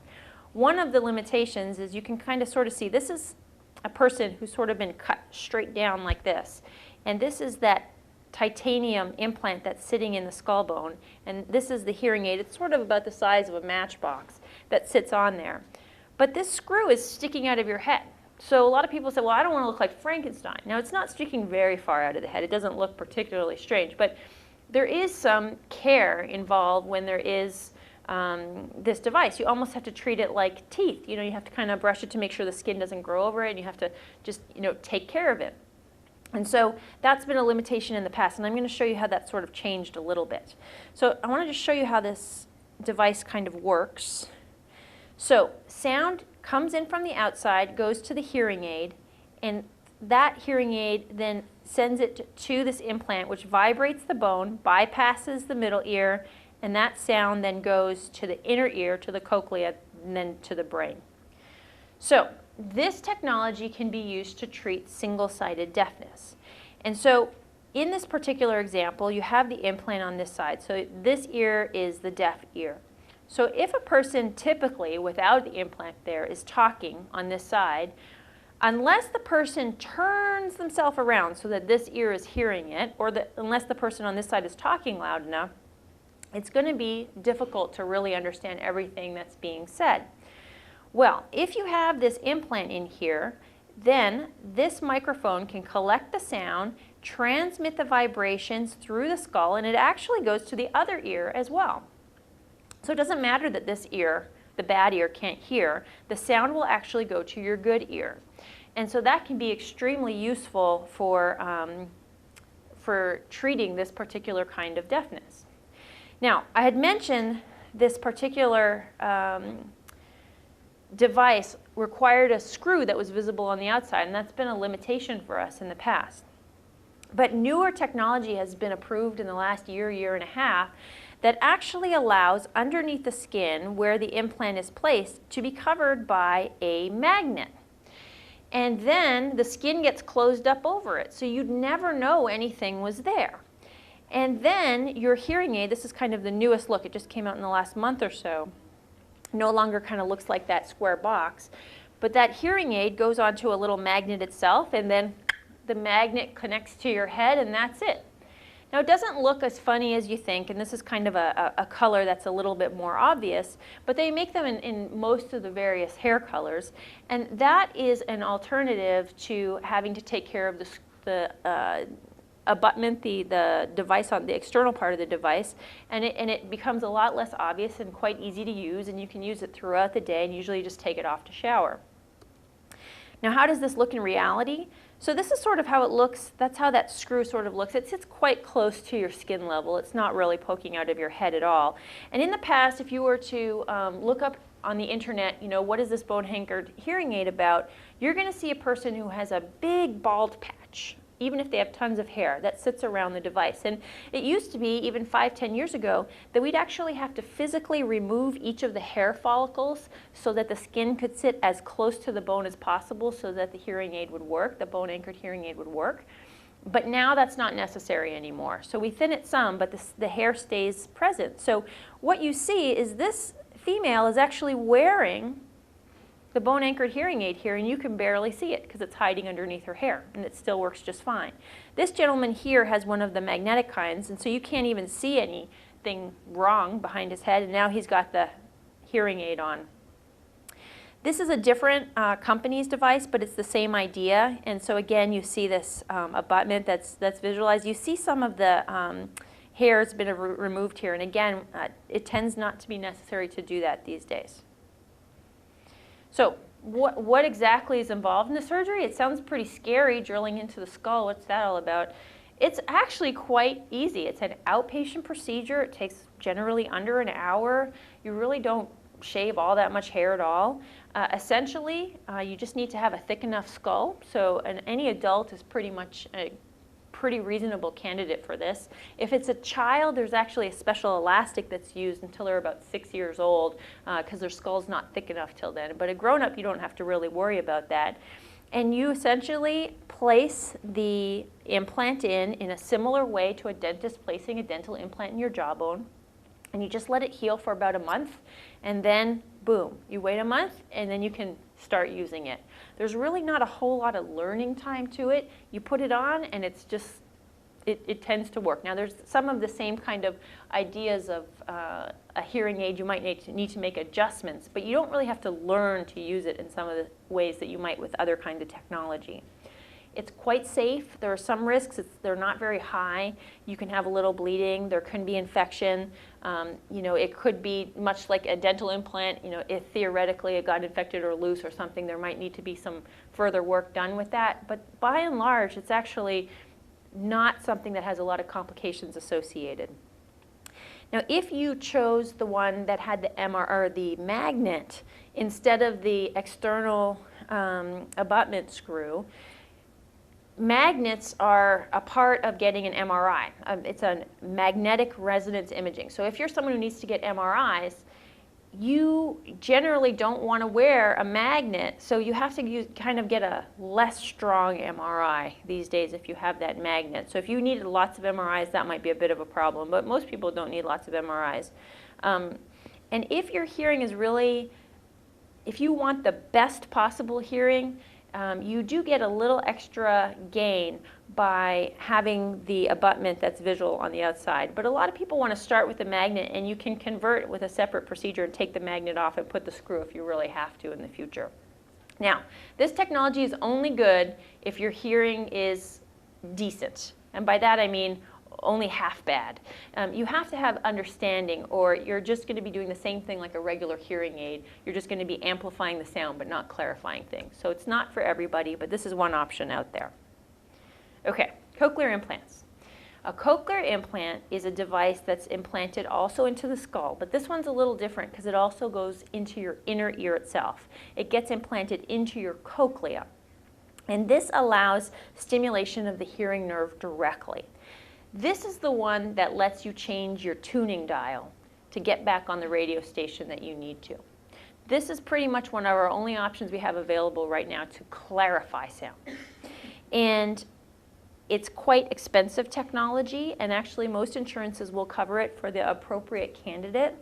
One of the limitations is you can kind of sort of see, this is a person who's sort of been cut straight down like this. And this is that titanium implant that's sitting in the skull bone. And this is the hearing aid. It's sort of about the size of a matchbox that sits on there. But this screw is sticking out of your head. So a lot of people say, well, I don't want to look like Frankenstein. Now, it's not sticking very far out of the head. It doesn't look particularly strange. But there is some care involved when there is this device. You almost have to treat it like teeth. You know, you have to kind of brush it to make sure the skin doesn't grow over it, and you have to just, you know, take care of it. And so that's been a limitation in the past, and I'm going to show you how that sort of changed a little bit. So I want to just show you how this device kind of works. So sound comes in from the outside, goes to the hearing aid, and that hearing aid then sends it to this implant, which vibrates the bone, bypasses the middle ear, and that sound then goes to the inner ear, to the cochlea, and then to the brain. So this technology can be used to treat single-sided deafness. And so in this particular example, you have the implant on this side. So this ear is the deaf ear. So if a person typically, without the implant there, is talking on this side, unless the person turns themselves around so that this ear is hearing it, or unless the person on this side is talking loud enough, it's going to be difficult to really understand everything that's being said. Well, if you have this implant in here, then this microphone can collect the sound, transmit the vibrations through the skull, and it actually goes to the other ear as well. So it doesn't matter that this ear, the bad ear, can't hear. The sound will actually go to your good ear. And so that can be extremely useful for treating this particular kind of deafness. Now, I had mentioned this particular device required a screw that was visible on the outside, and that's been a limitation for us in the past. But newer technology has been approved in the last year, year and a half, that actually allows underneath the skin where the implant is placed to be covered by a magnet. And then the skin gets closed up over it, so you'd never know anything was there. And then your hearing aid, this is kind of the newest look, it just came out in the last month or so, no longer kind of looks like that square box. But that hearing aid goes onto a little magnet itself, and then the magnet connects to your head, and that's it. Now, it doesn't look as funny as you think, and this is kind of a color that's a little bit more obvious, but they make them in most of the various hair colors, and that is an alternative to having to take care of the abutment, the device on the external part of the device, and it becomes a lot less obvious and quite easy to use, and you can use it throughout the day, and usually you just take it off to shower. Now, how does this look in reality? So this is sort of how it looks. That's how that screw sort of looks. It sits quite close to your skin level. It's not really poking out of your head at all. And in the past, if you were to look up on the internet, you know, what is this bone-anchored hearing aid about, you're going to see a person who has a big bald patch, even if they have tons of hair, that sits around the device. And it used to be, even 5-10 years ago, that we'd actually have to physically remove each of the hair follicles so that the skin could sit as close to the bone as possible so that the hearing aid would work, the bone-anchored hearing aid would work. But now that's not necessary anymore. So we thin it some, but the hair stays present. So what you see is this female is actually wearing the bone-anchored hearing aid here, and you can barely see it because it's hiding underneath her hair, and it still works just fine. This gentleman here has one of the magnetic kinds, and so you can't even see anything wrong behind his head, and now he's got the hearing aid on. This is a different company's device, but it's the same idea, and so again, you see this abutment that's visualized. You see some of the hair has been removed here, and again, it tends not to be necessary to do that these days. So what exactly is involved in the surgery? It sounds pretty scary, drilling into the skull. What's that all about? It's actually quite easy. It's an outpatient procedure. It takes generally under an hour. You really don't shave all that much hair at all. Essentially, you just need to have a thick enough skull. So any adult is pretty much a pretty reasonable candidate for this. If it's a child, there's actually a special elastic that's used until they're about 6 years old because their skull's not thick enough till then. But a grown-up, you don't have to really worry about that. and you essentially place the implant in a similar way to a dentist placing a dental implant in your jawbone, and you just let it heal for about a month, and then boom, you wait a month, and then you can start using it. There's really not a whole lot of learning time to it. You put it on, and it's just, it tends to work. Now, there's some of the same kind of ideas of a hearing aid. You might need to make adjustments, but you don't really have to learn to use it in some of the ways that you might with other kinds of technology. It's quite safe. There are some risks. They're not very high. You can have a little bleeding. There can be infection. You know, it could be much like a dental implant. You know, if theoretically it got infected or loose or something, there might need to be some further work done with that. But by and large, it's actually not something that has a lot of complications associated. Now, if you chose the one that had the or the magnet instead of the external abutment screw, magnets are a part of getting an MRI. It's a magnetic resonance imaging. So if you're someone who needs to get MRIs, you generally don't want to wear a magnet, so you have to kind of get a less strong MRI these days if you have that magnet. So if you needed lots of MRIs, that might be a bit of a problem, but most people don't need lots of MRIs. And if your hearing is really, if you want the best possible hearing, you do get a little extra gain by having the abutment that's visual on the outside. But a lot of people want to start with the magnet, and you can convert with a separate procedure and take the magnet off and put the screw if you really have to in the future. Now, this technology is only good if your hearing is decent. And by that I mean only half bad. You have to have understanding, or you're just going to be doing the same thing like a regular hearing aid. You're just going to be amplifying the sound but not clarifying things. So it's not for everybody, but this is one option out there. Okay, cochlear implants. A cochlear implant is a device that's implanted also into the skull, but this one's a little different because it also goes into your inner ear itself. It gets implanted into your cochlea, and this allows stimulation of the hearing nerve directly. This is the one that lets you change your tuning dial to get back on the radio station that you need to. This is pretty much one of our only options we have available right now to clarify sound. And it's quite expensive technology, and actually most insurances will cover it for the appropriate candidate.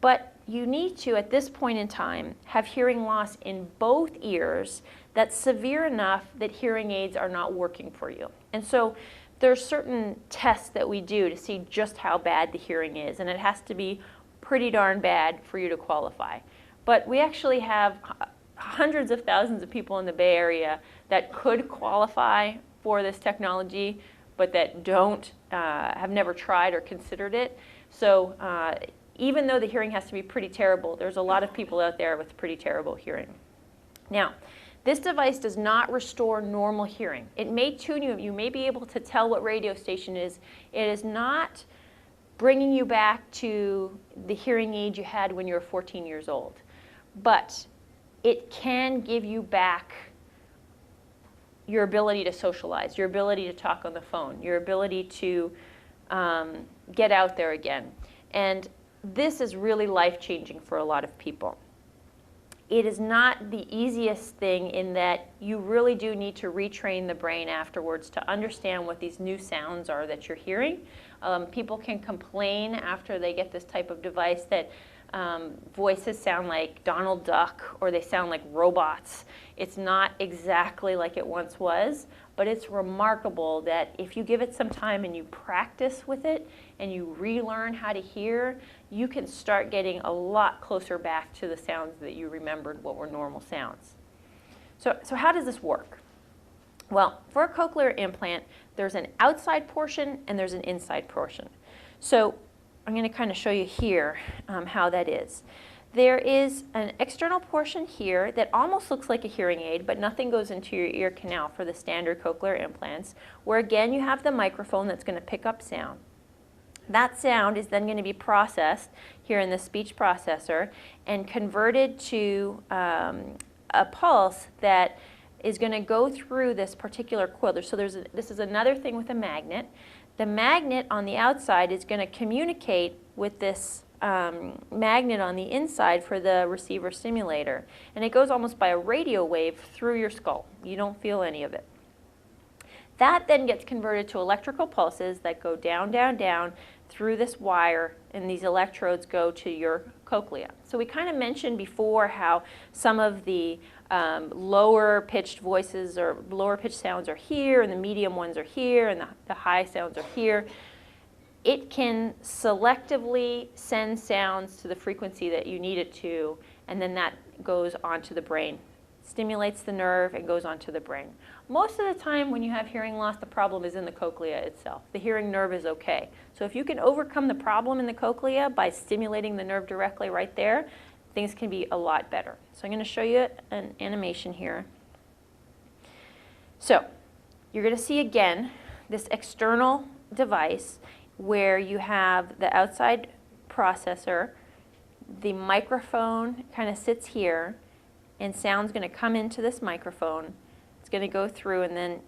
But you need to, at this point in time, have hearing loss in both ears that's severe enough that hearing aids are not working for you. And so there's certain tests that we do to see just how bad the hearing is, and it has to be pretty darn bad for you to qualify. But we actually have hundreds of thousands of people in the Bay Area that could qualify for this technology, but that don't, have never tried or considered it. So even though the hearing has to be pretty terrible, there's a lot of people out there with pretty terrible hearing. Now, this device does not restore normal hearing. It may tune you. You may be able to tell what radio station it is. It is not bringing you back to the hearing aid you had when you were 14 years old. But it can give you back your ability to socialize, your ability to talk on the phone, your ability to get out there again. And this is really life-changing for a lot of people. It is not the easiest thing in that you really do need to retrain the brain afterwards to understand what these new sounds are that you're hearing. People can complain after they get this type of device that voices sound like Donald Duck or they sound like robots. It's not exactly like it once was, but it's remarkable that if you give it some time and you practice with it and you relearn how to hear, you can start getting a lot closer back to the sounds that you remembered what were normal sounds. So how does this work? Well, for a cochlear implant, there's an outside portion and there's an inside portion. So I'm going to kind of show you here how that is. There is an external portion here that almost looks like a hearing aid, but nothing goes into your ear canal for the standard cochlear implants, where again you have the microphone that's going to pick up sound. That sound is then going to be processed here in the speech processor and converted to a pulse that is going to go through this particular coil. So this is another thing with a magnet. The magnet on the outside is going to communicate with this magnet on the inside for the receiver stimulator, and it goes almost by a radio wave through your skull. You don't feel any of it. That then gets converted to electrical pulses that go down, down, down through this wire, and these electrodes go to your cochlea. So we kind of mentioned before how some of the lower pitched voices or lower pitched sounds are here, and the medium ones are here, and the high sounds are here. It can selectively send sounds to the frequency that you need it to, and then that goes onto the brain, stimulates the nerve, and goes onto the brain. Most of the time when you have hearing loss, the problem is in the cochlea itself. The hearing nerve is okay. So if you can overcome the problem in the cochlea by stimulating the nerve directly right there, things can be a lot better. So I'm going to show you an animation here. So you're going to see again this external device where you have the outside processor, the microphone kind of sits here, and sound's going to come into this microphone. It's going to go through, and then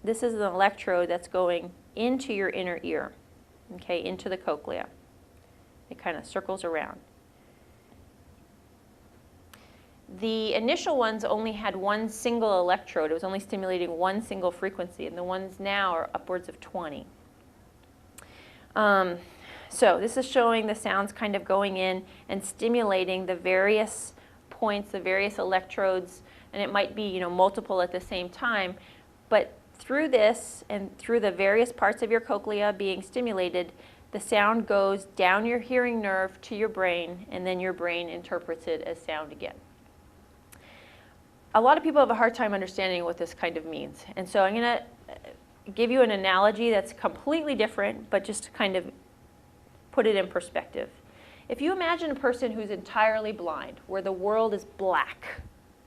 this is an electrode that's going into your inner ear, okay, into the cochlea. It kind of circles around. The initial ones only had one single electrode. It was only stimulating one single frequency, and the ones now are upwards of 20. So this is showing the sounds kind of going in and stimulating the various points, the various electrodes, and it might be, you know, multiple at the same time, but through this and through the various parts of your cochlea being stimulated, the sound goes down your hearing nerve to your brain, and then your brain interprets it as sound again. A lot of people have a hard time understanding what this kind of means, and so I'm going to give you an analogy that's completely different, but just to kind of put it in perspective. If you imagine a person who's entirely blind, where the world is black,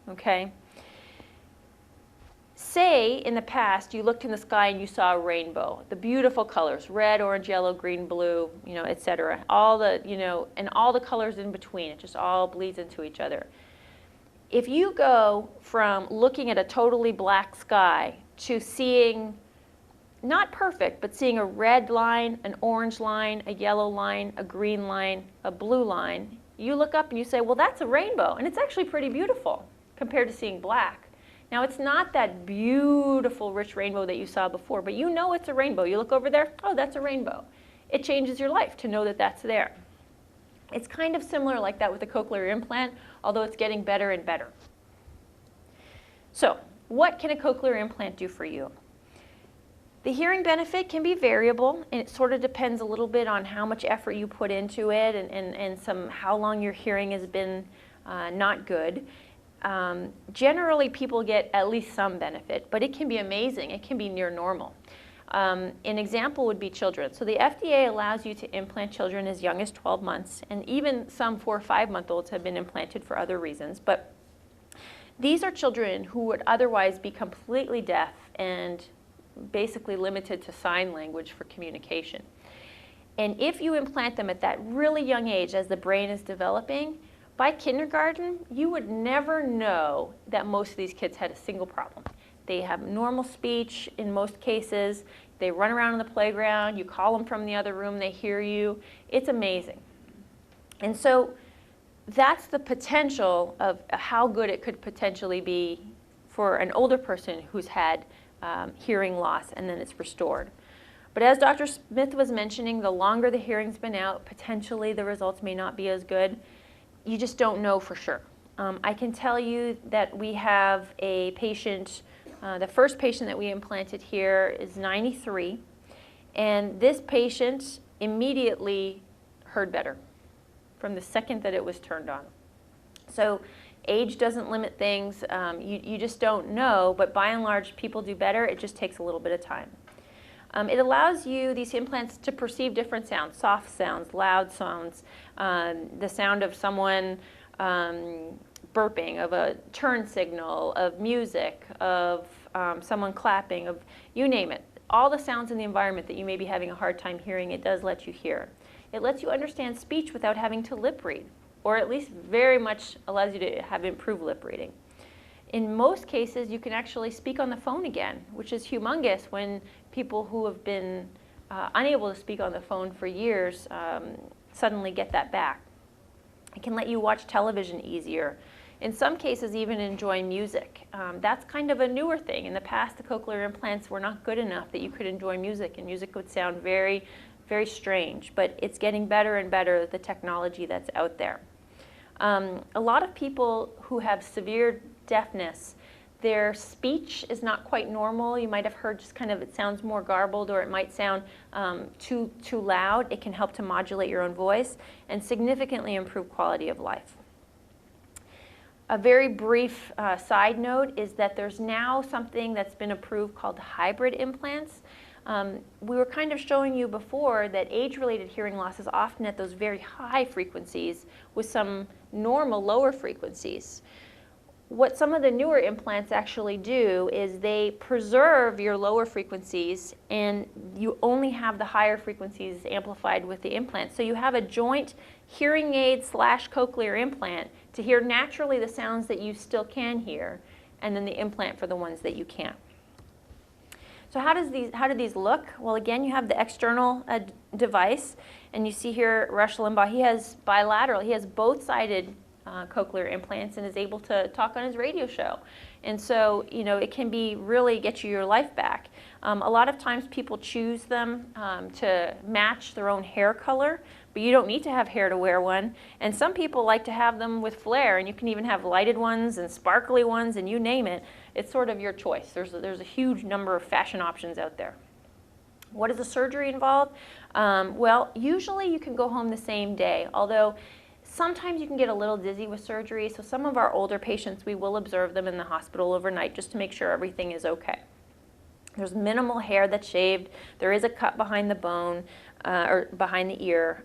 okay? Say in the past you looked in the sky and you saw a rainbow, the beautiful colors, red, orange, yellow, green, blue, you know, etc. All the, you know, and all the colors in between, it just all bleeds into each other. If you go from looking at a totally black sky to seeing, not perfect, but seeing a red line, an orange line, a yellow line, a green line, a blue line, you look up and you say, well, that's a rainbow, and it's actually pretty beautiful compared to seeing black. Now, it's not that beautiful, rich rainbow that you saw before, but you know it's a rainbow. You look over there, oh, that's a rainbow. It changes your life to know that that's there. It's kind of similar like that with the cochlear implant, although it's getting better and better. So, what can a cochlear implant do for you? The hearing benefit can be variable, and it sort of depends a little bit on how much effort you put into it and how long your hearing has been not good. Generally, people get at least some benefit, but it can be amazing. It can be near normal. An example would be children. So the FDA allows you to implant children as young as 12 months, and even some 4 or 5-month-olds have been implanted for other reasons. But these are children who would otherwise be completely deaf and basically limited to sign language for communication. And if you implant them at that really young age as the brain is developing, by kindergarten, you would never know that most of these kids had a single problem. They have normal speech in most cases. They run around in the playground. You call them from the other room, they hear you. It's amazing. And so that's the potential of how good it could potentially be for an older person who's had hearing loss and then it's restored. But as Dr. Smith was mentioning, the longer the hearing's been out, potentially the results may not be as good. You just don't know for sure. I can tell you that we have a patient, the first patient that we implanted here is 93, and this patient immediately heard better from the second that it was turned on. So age doesn't limit things. You just don't know, but by and large, people do better. It just takes a little bit of time. It allows you, these implants, to perceive different sounds, soft sounds, loud sounds, the sound of someone burping, of a turn signal, of music, of someone clapping, of you name it. All the sounds in the environment that you may be having a hard time hearing, it does let you hear. It lets you understand speech without having to lip read, or at least very much allows you to have improved lip reading. In most cases, you can actually speak on the phone again, which is humongous when people who have been unable to speak on the phone for years suddenly get that back. It can let you watch television easier. In some cases, even enjoy music. That's kind of a newer thing. In the past, the cochlear implants were not good enough that you could enjoy music, and music would sound very, very strange. But it's getting better and better, the technology that's out there. A lot of people who have severe deafness, their speech is not quite normal. You might have heard just kind of, it sounds more garbled, or it might sound too loud. It can help to modulate your own voice and significantly improve quality of life. A very brief side note is that there's now something that's been approved called hybrid implants. We were kind of showing you before that age-related hearing loss is often at those very high frequencies with some normal lower frequencies. What some of the newer implants actually do is they preserve your lower frequencies, and you only have the higher frequencies amplified with the implant. So you have a joint hearing aid / cochlear implant to hear naturally the sounds that you still can hear, and then the implant for the ones that you can't. So how do these look? Well, again, you have the external device, and you see here Rush Limbaugh, he has bilateral, he has both-sided cochlear implants and is able to talk on his radio show. And so, you know, it can be really get you your life back. A lot of times people choose them to match their own hair color, but you don't need to have hair to wear one. And some people like to have them with flair, and you can even have lighted ones and sparkly ones, and you name it. It's sort of your choice. There's a huge number of fashion options out there. What is the surgery involved? Well, usually you can go home the same day, although sometimes you can get a little dizzy with surgery. So some of our older patients, we will observe them in the hospital overnight just to make sure everything is okay. There's minimal hair that's shaved. There is a cut behind the bone, or behind the ear.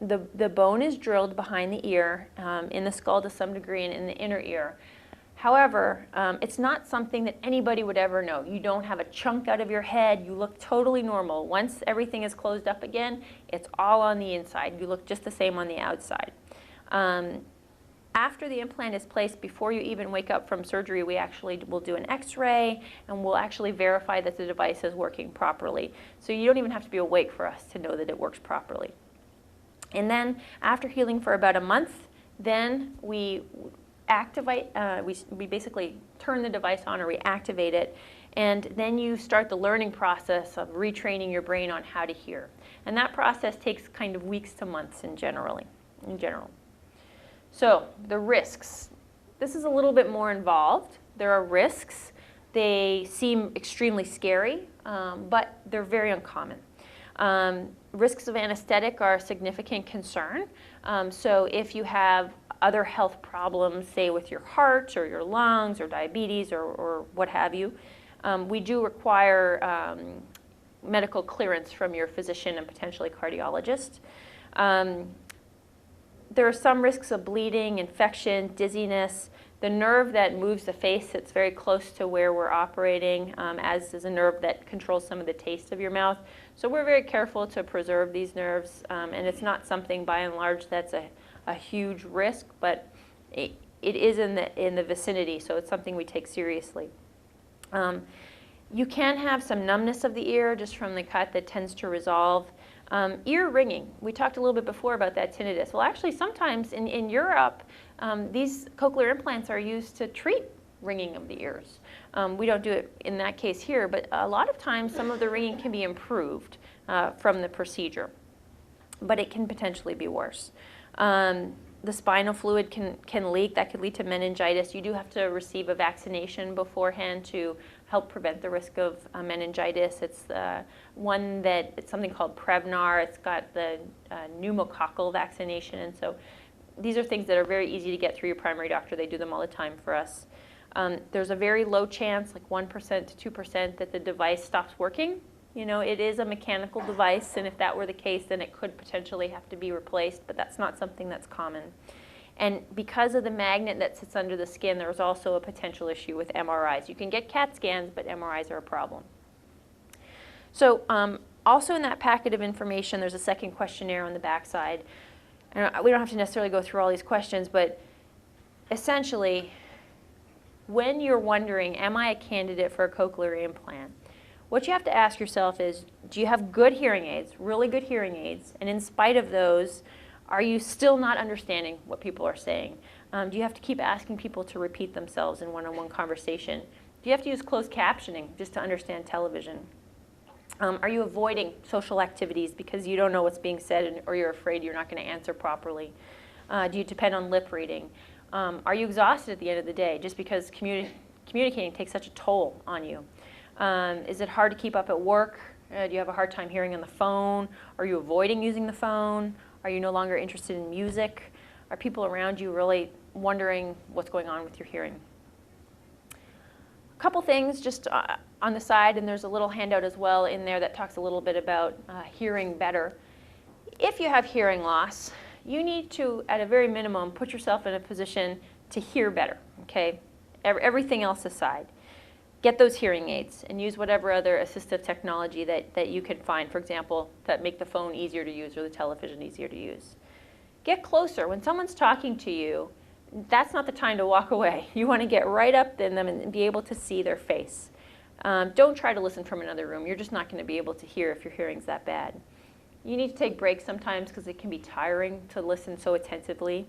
The bone is drilled behind the ear, in the skull to some degree, and in the inner ear. However, it's not something that anybody would ever know. You don't have a chunk out of your head. You look totally normal. Once everything is closed up again, it's all on the inside. You look just the same on the outside. After the implant is placed, before you even wake up from surgery, we actually will do an x-ray, and we'll actually verify that the device is working properly. So you don't even have to be awake for us to know that it works properly. And then after healing for about a month, then we activate, we basically turn the device on or reactivate it, and then you start the learning process of retraining your brain on how to hear. And that process takes kind of weeks to months in general. So the risks. This is a little bit more involved. There are risks. They seem extremely scary, but they're very uncommon. Risks of anesthetic are a significant concern. So if you have other health problems, say with your heart or your lungs or diabetes or what have you, we do require medical clearance from your physician and potentially cardiologist. There are some risks of bleeding, infection, dizziness. The nerve that moves the face sits very close to where we're operating, as is a nerve that controls some of the taste of your mouth. So we're very careful to preserve these nerves, and it's not something by and large that's a huge risk, but it is in the vicinity, so it's something we take seriously. You can have some numbness of the ear just from the cut that tends to resolve. Ear ringing. We talked a little bit before about that tinnitus. Well, actually, sometimes in Europe, these cochlear implants are used to treat ringing of the ears. We don't do it in that case here, but a lot of times some of the ringing can be improved from the procedure, but it can potentially be worse. The spinal fluid can leak. That could lead to meningitis. You do have to receive a vaccination beforehand to help prevent the risk of meningitis. It's it's something called Prevnar. It's got the pneumococcal vaccination, and so these are things that are very easy to get through your primary doctor. They do them all the time for us. There's a very low chance, like 1% to 2%, that the device stops working. You know, it is a mechanical device, and if that were the case, then it could potentially have to be replaced, but that's not something that's common. And because of the magnet that sits under the skin, there's also a potential issue with MRIs. You can get CAT scans, but MRIs are a problem. So also in that packet of information, there's a second questionnaire on the backside. And we don't have to necessarily go through all these questions, but essentially, when you're wondering, am I a candidate for a cochlear implant? What you have to ask yourself is, do you have good hearing aids, really good hearing aids, and in spite of those, are you still not understanding what people are saying? Do you have to keep asking people to repeat themselves in one-on-one conversation? Do you have to use closed captioning just to understand television? Are you avoiding social activities because you don't know what's being said or you're afraid you're not going to answer properly? Do you depend on lip reading? Are you exhausted at the end of the day just because communicating takes such a toll on you? Is it hard to keep up at work? Do you have a hard time hearing on the phone? Are you avoiding using the phone? Are you no longer interested in music? Are people around you really wondering what's going on with your hearing? A couple things just on the side, and there's a little handout as well in there that talks a little bit about hearing better. If you have hearing loss, you need to, at a very minimum, put yourself in a position to hear better, okay? Everything else aside. Get those hearing aids and use whatever other assistive technology that you can find, for example, that make the phone easier to use or the television easier to use. Get closer. When someone's talking to you, that's not the time to walk away. You want to get right up in them and be able to see their face. Don't try to listen from another room. You're just not going to be able to hear if your hearing's that bad. You need to take breaks sometimes because it can be tiring to listen so attentively.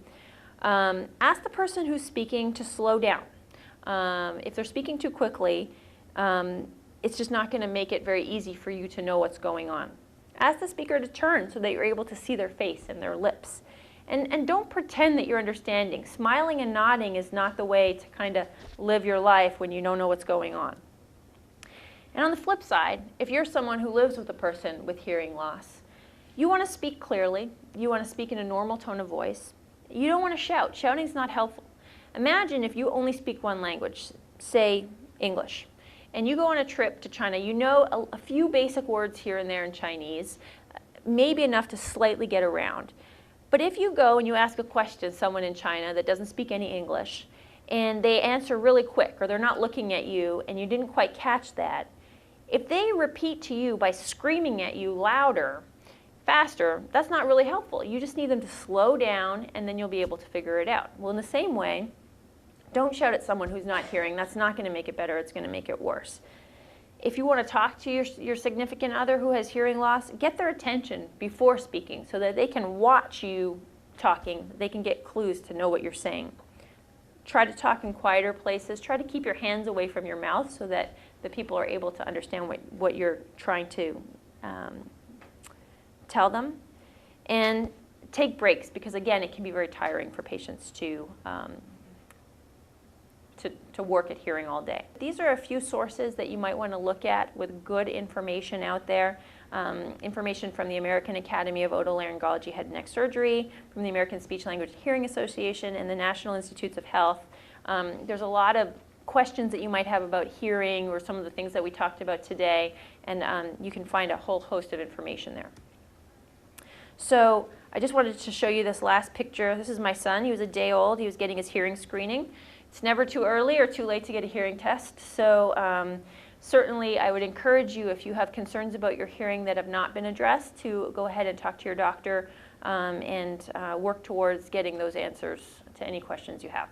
Ask the person who's speaking to slow down. If they're speaking too quickly, it's just not going to make it very easy for you to know what's going on. Ask the speaker to turn so that you're able to see their face and their lips. And don't pretend that you're understanding. Smiling and nodding is not the way to kind of live your life when you don't know what's going on. And on the flip side, if you're someone who lives with a person with hearing loss, you want to speak clearly. You want to speak in a normal tone of voice. You don't want to shout. Shouting is not helpful. Imagine if you only speak one language, say English, and you go on a trip to China. You know a few basic words here and there in Chinese, maybe enough to slightly get around. But if you go and you ask a question to someone in China that doesn't speak any English, and they answer really quick, or they're not looking at you, and you didn't quite catch that, if they repeat to you by screaming at you louder, faster, that's not really helpful. You just need them to slow down, and then you'll be able to figure it out. Well, in the same way, don't shout at someone who's not hearing. That's not going to make it better. It's going to make it worse. If you want to talk to your significant other who has hearing loss, get their attention before speaking so that they can watch you talking. They can get clues to know what you're saying. Try to talk in quieter places. Try to keep your hands away from your mouth so that the people are able to understand what you're trying to tell them. And take breaks because, again, it can be very tiring for patients to work at hearing all day. These are a few sources that you might want to look at with good information out there. Information from the American Academy of Otolaryngology Head and Neck Surgery, from the American Speech Language Hearing Association, and the National Institutes of Health. There's a lot of questions that you might have about hearing or some of the things that we talked about today, and you can find a whole host of information there. So I just wanted to show you this last picture. This is my son. He was a day old. He was getting his hearing screening. It's never too early or too late to get a hearing test. So certainly I would encourage you, if you have concerns about your hearing that have not been addressed, to go ahead and talk to your doctor and work towards getting those answers to any questions you have.